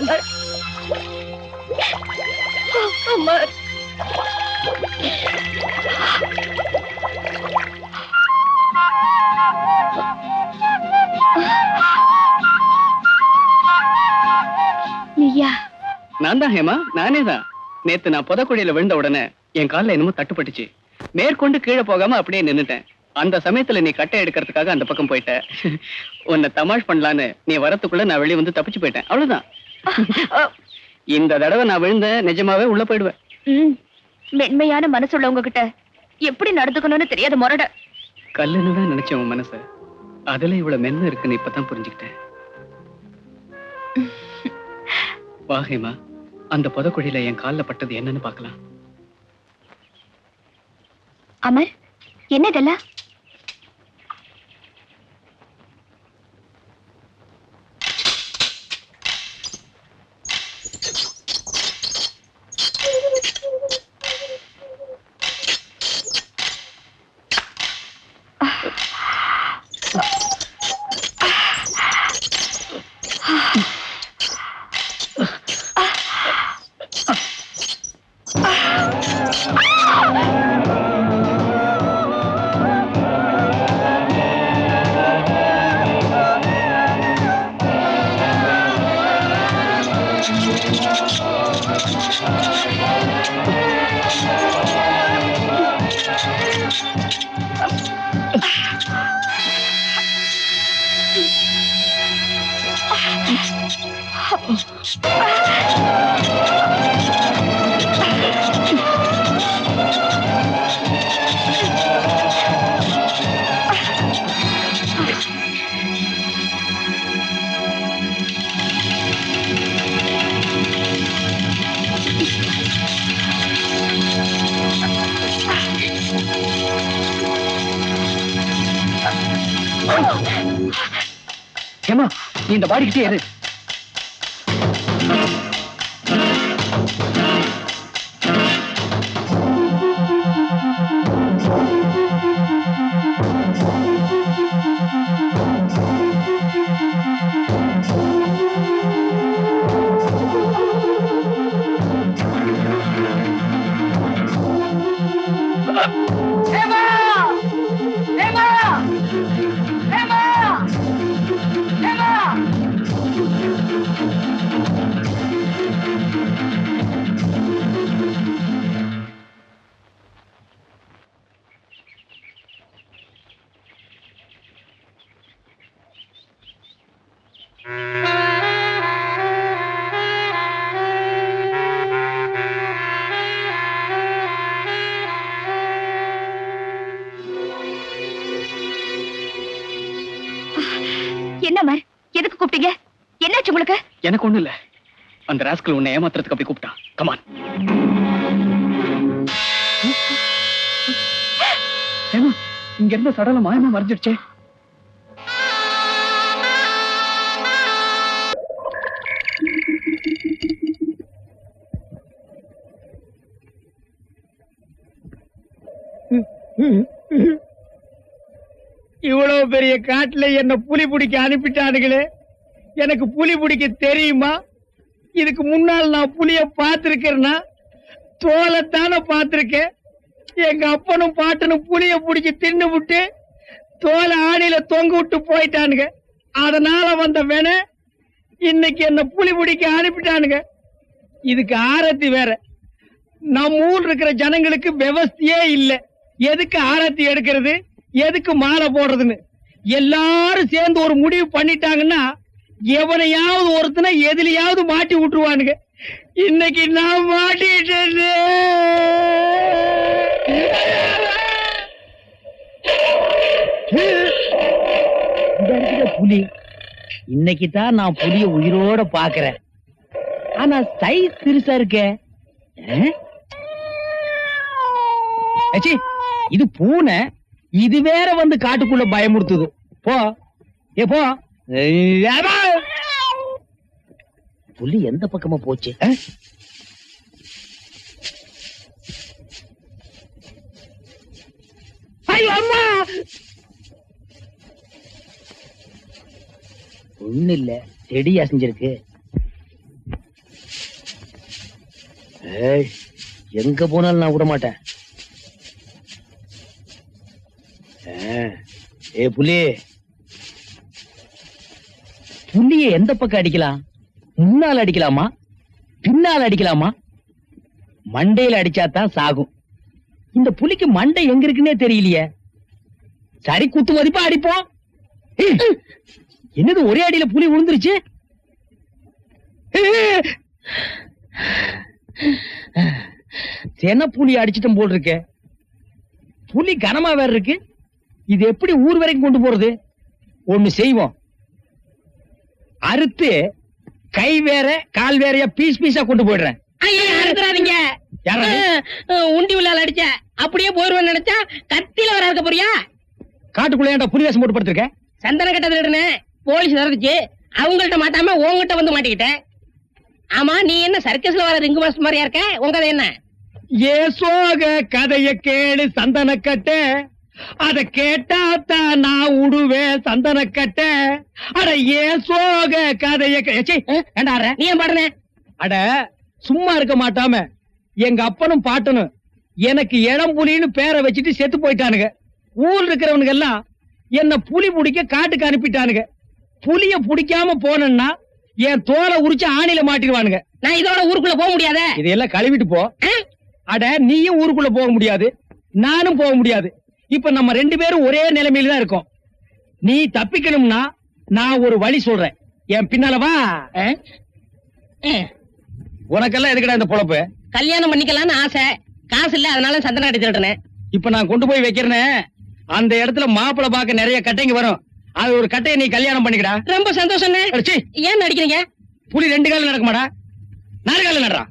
அமர். அமர். நீயா? நான் தான் ஹேமா, நானே தான். நேத்து நான் புதக்குழியில விழுந்த உடனே என் காலில் என்னமோ தட்டுப்பட்டுச்சு. மேற்கொண்டு கீழே போகாம அப்படியே நின்னுட்டேன். அந்த சமயத்துல நீ கட்டை எடுக்கிறதுக்காக அந்த பக்கம் போயிட்ட. உன்னை தமாஷ் பண்ணலான்னு நீ வரத்துக்குள்ள நான் வெளியே வந்து தப்பிச்சு போயிட்டேன். அவ்வளவுதான். இந்த தடவை நான் விழுந்த நிஜமாவே உள்ள போயிடுவேன். மென்மையான மனசு உள்ளவங்க கிட்ட எப்படி நடந்துக்கணும்னு தெரியாத முரட. கல்லுன்னு தான் நினைச்சேன் உன் மனச. அதுல இவ்வளவு மென்மை இருக்குன்னு இப்பதான் புரிஞ்சுக்கிட்டேன். வா ஹேமா, அந்த புதக்குழியில என் காலில் பட்டது என்னன்னு பார்க்கலாம். அமர், என்ன இதெல்லாம்? ஹேமா, நீ இந்த பாடிக்கிட்டே இரு. என்ன அமர், எதுக்கு கூப்பிட்டீங்க? என்னாச்சு உங்களுக்கு? எனக்கு ஒண்ணு இல்ல. அந்த ராஸ்கல் உன்னை ஏமாத்துறதுக்கு அப்படி கூப்பிட்டான். கமான். ஹேமா, இங்க இருந்த சடலம் மாயமா மறைஞ்சிடுச்சே. இவ்வளவு பெரிய காட்டுல என்ன புலி பிடிக்க அனுப்பிட்டானுங்களே. எனக்கு புலி பிடிக்க தெரியுமா? இதுக்கு முன்னால் நான் புலிய பார்த்திருக்கிறேன்னா தோலைத்தானே பார்த்திருக்கேன். எங்க அப்பனும் பாட்டனும் புலிய பிடிச்சி தின்னு விட்டு தோலை ஆணியில தொங்க விட்டு போயிட்டானுங்க. அதனால வந்த வேண இன்னைக்கு என்ன புலி பிடிக்க அனுப்பிட்டானுங்க. இதுக்கு ஆரத்தி வேற. நம்ம ஊர் இருக்கிற ஜனங்களுக்கு விவஸ்தையே இல்லை. எதுக்கு ஆரத்தி எடுக்கிறது, எதுக்கு மாலை போடுறதுன்னு எல்லாரும் சேர்ந்து ஒரு முடிவு பண்ணிட்டாங்கன்னா எவனையாவது ஒருத்தனை எதுலயாவது மாட்டி விட்டுருவானுங்க. இன்னைக்கு நான் மாட்டிட்டேன். புலி இன்னைக்கு தான் நான் புலிய உயிரோட பாக்குறேன். ஆனா சைஸ் பெருசா இருக்கே. இது பூனை, இது வேற வந்து காட்டுக்குள்ள பயமுறுத்துது. போ போ. புலி எந்த பக்கமா போச்சு? அம்மா, ஒண்ணு இல்ல, செடி அசைஞ்சிருக்கு. ஏய், எங்க போனாலும் நான் விட மாட்டேன். ஏ புலி, புலிய எந்த பக்கம் அடிக்கலாம்? முன்னால அடிக்கலாமா, பின்னால அடிக்கலாமா? மண்டையில அடிச்சாதான் சாகும். இந்த புலிக்கு மண்டை எங்க இருக்குன்னே தெரியலையே. சரி, குத்து மதிப்பா அடிப்போம். என்னது ஒரே அடியில புலி விழுந்துருச்சு? சென புலி அடிச்சிட்டும் போல் இருக்கு. புலி கனமா வேற இருக்கு. இது எப்படி ஊர் வரைக்கும் கொண்டு போறது? ஒண்ணு செய்வோம், அறுத்து கை வேற கால் வேறையா பீஸ் பீஸா கொண்டு போயிடுறேன். அறுத்துறாதீங்க. உண்டி உள்ளால அடிச்ச அப்படியே போயிருவேன் நினைச்சா கத்தியில வர இருக்க போறியா? காட்டுக்குள்ள ஏன்டா புலி வேஷம் போட்டு படுத்திருக்க? சந்தன கட்டதுன்னு போலீஸ் நடந்துச்சு. அவங்கள்ட்ட மாட்டாம உங்ககிட்ட வந்து மாட்டிக்கிட்டேன். ஆமா, நீ என்ன சர்க்கஸ்ல வர ரிங்கு மாஸ்டர் மாதிரியா இருக்க? உங்க கதை என்ன? ஏ சோக கதைய கேளு சந்தன கட்ட, அத கேட்டாத்தான் நான் உடுவேன் சந்தன கட்ட. அட ஏ சோக கதைய ஏண்டா நீ ஏன் பாடுன? அட சும்மா இருக்க மாட்டாம எங்க அப்பனும் பாட்டனும் எனக்கு இளம் புலின்னு பேரை வச்சுட்டு செத்து போயிட்டானுங்க. ஊர்ல இருக்கிறவனுங்க எல்லாம் என்ன புலி பிடிக்க காட்டுக்கு அனுப்பிட்டானுங்க. புலிய பிடிக்காம போனேன்னா என் தோலை உரிச்சு ஆணில மாட்டிடுவானுங்க. நான் இதோட ஊருக்குள்ள போக முடியாத? இதையெல்லாம் கழுவிட்டு போ. அட நீயும் ஊருக்குள்ள போக முடியாது, நானும் போக முடியாது. இப்ப நம்ம 2 பேரும் ஒரே நிலைமையில தான் இருக்கோம். நீ தப்பிக்கணும்னா நான் ஒரு வழி சொல்றேன், என் பின்னால வா. உனக்கெல்லாம் எதுக்கடா இந்த பொழப்பு? கல்யாணம் பண்ணிக்கலாம்னு ஆசை, காசு இல்ல, அதனால சந்தனம் அடிச்சுட்டேன். இப்ப நான் கொண்டு போய் வைக்கிறேன், அந்த இடத்துல மாப்பிளை பார்க்க நிறைய கட்டைங்க வரும். அது ஒரு கட்டையை நீ கல்யாணம் பண்ணிக்கடா. ரொம்ப சந்தோஷம். ஏன் நடிக்கிறீங்க? புலி 2 கால நடக்குமாடா, 4 கால நடறா.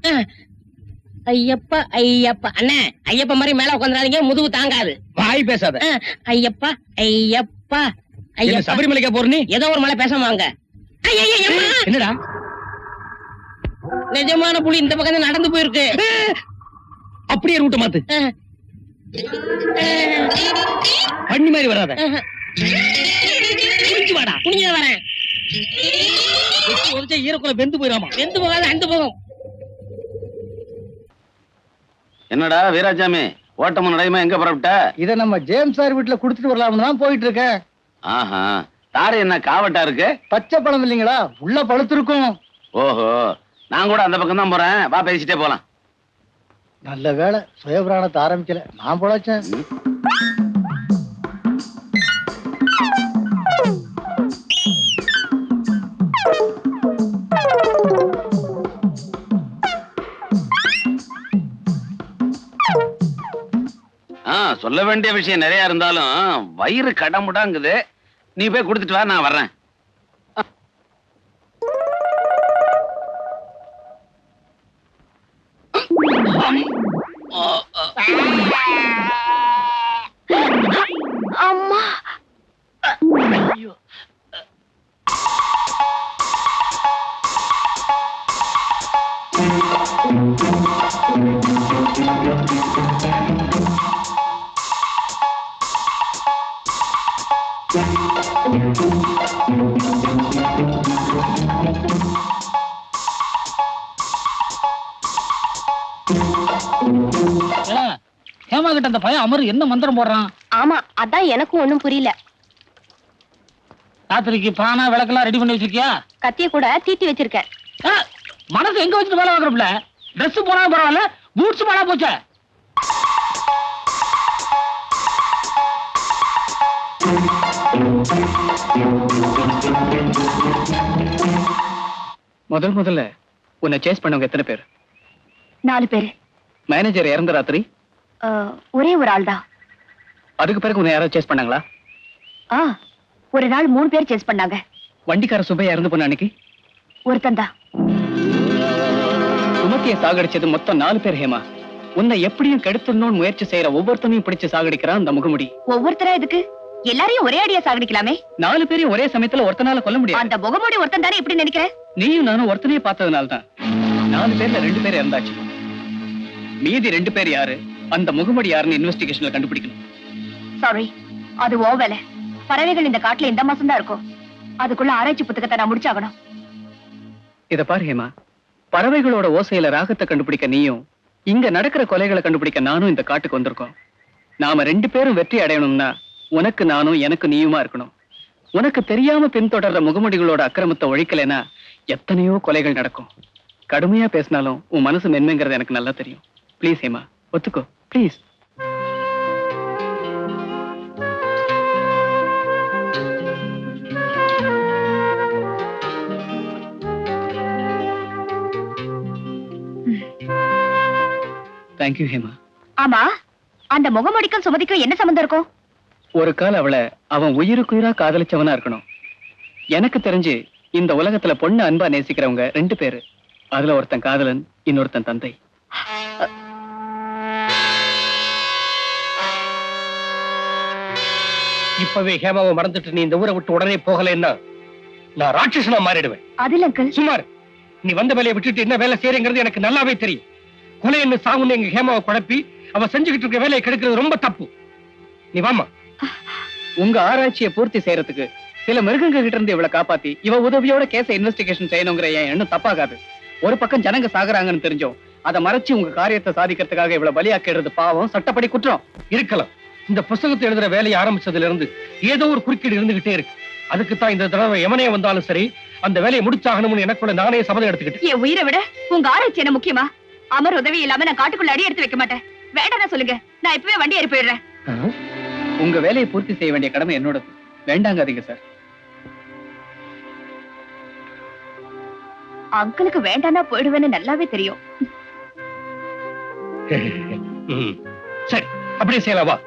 ஐயப்பா ஐயப்பா. அண்ணே, ஐயப்பா மாதிரி மேல உட்காந்துறாதீங்க, முதுகு தாங்காது. வாய் பேசாத. ஐயப்பா ஐயப்பா ஐயப்பா. சபரிமலைக்கா போற நீ? ஏதோ ஒரு மலை பேசாம வாங்க. என்னடா? நிஜமான புலி இந்த பக்கம் தான் நடந்து போயிருக்கு. அப்படியே ரூட்ட மாத்து. பண்ணி மாதிரி வராத. குனிஞ்சு வாடா. குனிஞ்சு வரேன். ஈரக்குள்ள வெந்து போயிடாமா? வெந்து போகாது, அண்டு போகும். என்னடா வீராசாமி, ஓட்டமும் நடையுமா எங்க புறப்பட்ட? இத நம்ம ஜேம்ஸ் சார் வீட்டுல குடுத்துட்டு வரலாம்னு தான் போயிட்டு இருக்கேன். ஆஹா, தாரு என்ன காவட்டா இருக்கு? பச்சை பழம் இல்லீங்களா, உள்ள பழுத்திருக்கும். ஓஹோ, நான் கூட அந்த பக்கம் தான் போறேன், வா பேசிட்டே போலாம். நல்ல வேளை சுயபிராணத்தை ஆரம்பிக்கல, நான் பொழைச்சேன். சொல்ல வேண்டிய விஷயம் நிறைய இருந்தாலும் வயிறு கடமுடாங்குது. நீ போய் கொடுத்துட்டு வா, நான் வர்றேன். அம்மா, ஹேமா கிட்ட அந்த பையன் அமர் என்ன மந்திரம் போடுறான்? ஆமா, அதான் எனக்கும் ஒண்ணும் புரியல. ராத்திரிக்கு பானை விளக்கெல்லாம் ரெடி பண்ணி வச்சிருக்கியா? கத்திய கூட தீட்டி வச்சிருக்கேன். மனசு எங்க வச்சுட்டு வேலை வாங்குறப்பல? ட்ரெஸ் போனா பரவாயில்ல, பூட்ஸ் போனா போச்சே. முதல்ல உன்னை சேஸ் பண்ணவங்க எத்தனை பேர்? 4 பேரு. மேனேஜர் இறந்த ராத்திரி ஒரே ஒரு ஆள் தான். அதுக்கு பிறகு உன்னை யாராவது சேஸ் பண்ணாங்களா? ஒரு நாள் 3 பேர் சேஸ் பண்ணாங்க. வண்டிக்கார சுப்பையா இறந்து போன அன்னைக்கு ஒருத்தன் தான். சுமத்திய சாகடிச்சது மொத்தம் 4 பேர். ஹேமா, உன்னை எப்படியும் கெடுத்துடணும்னு முயற்சி செய்யற ஒவ்வொருத்தனையும் பிடிச்சு சாகடிக்கிறான் அந்த முகமுடி. ஒவ்வொருத்தரா எதுக்கு? எல்லாரையும் ஒரே அடியா சாகடிக்கலாமே. 4 பேரையும் ஒரே சமயத்துல ஒருத்தனால கொல்ல முடியாது. அந்த முகமுடி ஒருத்தன் தானே எப்படி நினைக்கிற? நீயும் நானும் ஒருத்தனையே பார்த்ததுனால தான் 4 பேர்ல 2 பேர் இறந்தாச்சு. மீதி 2 பேர் யாரு, அந்த முகமுடி யாருன்னு இன்வெஸ்டிகேஷன்ல கண்டுபிடிக்கணும். சாரி, அது ஓ வேலை. பறவைகள் இந்த காட்டுல இந்த மாசம் தான் இருக்கும். அதுக்குள்ள ஆராய்ச்சி புத்தகத்தை நான் முடிச்சாகணும். இத பாரு ஹேமா, பறவைகளோட ஓசையில ராகத்தை கண்டுபிடிக்க நீயும் இங்க நடக்கிற கொலைகளை கண்டுபிடிக்க நானும் இந்த காட்டுக்கு வந்திருக்கோம். நாம 2 பேரும் வெற்றி அடையணும்னா உனக்கு நானும் எனக்கு நீயுமா இருக்கணும். உனக்கு தெரியாம பின்தொடர்ற முகமுடிகளோட அக்கிரமத்தை ஒழிக்கலைன்னா எத்தனையோ கொலைகள் நடக்கும். கடுமையா பேசினாலும் உன் மனசு மென்மைங்கிறது எனக்கு நல்லா தெரியும். ப்ளீஸ் ஹேமா, ஒத்துக்கோ ப்ளீஸ். தேங்க்யூ ஹேமா. ஆமா, அந்த முகமுடிக்கும் சுமதிக்கும் என்ன சம்பந்தம் இருக்கும்? ஒரு கால் அவளை அவன் உயிருக்குயிரா காதலிச்சவனா இருக்கணும். எனக்கு தெரிஞ்சு இந்த உலகத்துல பொண்ணு அன்பா நேசிக்கிறவங்க 2 பேரு. அதுல ஒருத்தன் காதலன், இன்னொருத்தன் தந்தை. இப்பவே ஹேமாவை மறந்துட்டு நீ இந்த ஊரை விட்டு உடனே போகலைன்னா நான் ராட்சசனா மாறிடுவேன். அதில் அங்கிள், சுமார், நீ வந்த வேலையை விட்டுட்டு என்ன வேலை செய்யறங்கிறது எனக்கு நல்லாவே தெரியும். கொலை என்ன சாகுன்னு எங்க ஹேமாவை குழப்பி அவ செஞ்சுக்கிட்டு இருக்க வேலையை கெடுக்கிறது ரொம்ப தப்பு. நீ வாமா. உங்க ஆராய்ச்சியை பூர்த்தி செய்யறதுக்கு சில மிருகங்க கிட்ட இருந்து இவளை காப்பாத்தி இவ உதவியோட கேஸ இன்வெஸ்டிகேஷன் செய்யணுங்கிற என் எண்ணம் தப்பாகாது. ஒரு பக்கம் ஜனங்க சாகுறாங்கன்னு தெரிஞ்சோம் அதை மறைச்சு உங்க காரியத்தை சாதிக்கிறதுக்காக இவ்வளவு பலியாக்கிடுறது பாவம், சட்டப்படி குற்றம். இருக்கலாம். இந்த புத்தகத்தை எழுதுற வேலையை ஆரம்பிச்சதுல இருந்து ஏதோ ஒரு குறுக்கீடு இருந்துகிட்டே இருக்கு. அதுக்குத்தான் இந்த தடவை எவனே வந்தாலும் சரி அந்த வேலையை முடிச்சாகணும்னு எனக்குள்ள நானே சபதம் எடுத்துக்கிட்டு. என் உயிரை விட உங்க ஆராய்ச்சி என்ன முக்கியமா? அமர் உதவி இல்லாம நான் காட்டுக்குள்ள அடி எடுத்து வைக்க மாட்டேன். வேண்டாம் சொல்லுங்க, நான் இப்பவே வண்டி ஏறி போயிடுறேன். உங்க வேலையை பூர்த்தி செய்ய வேண்டிய கடமை என்னோடது. வேண்டாங்காதீங்க சார். அங்கிளுக்கு வேண்டாம்னா போயிடுவேன்னு நல்லாவே தெரியும். சரி, அப்படியே செய்யலாம் வா.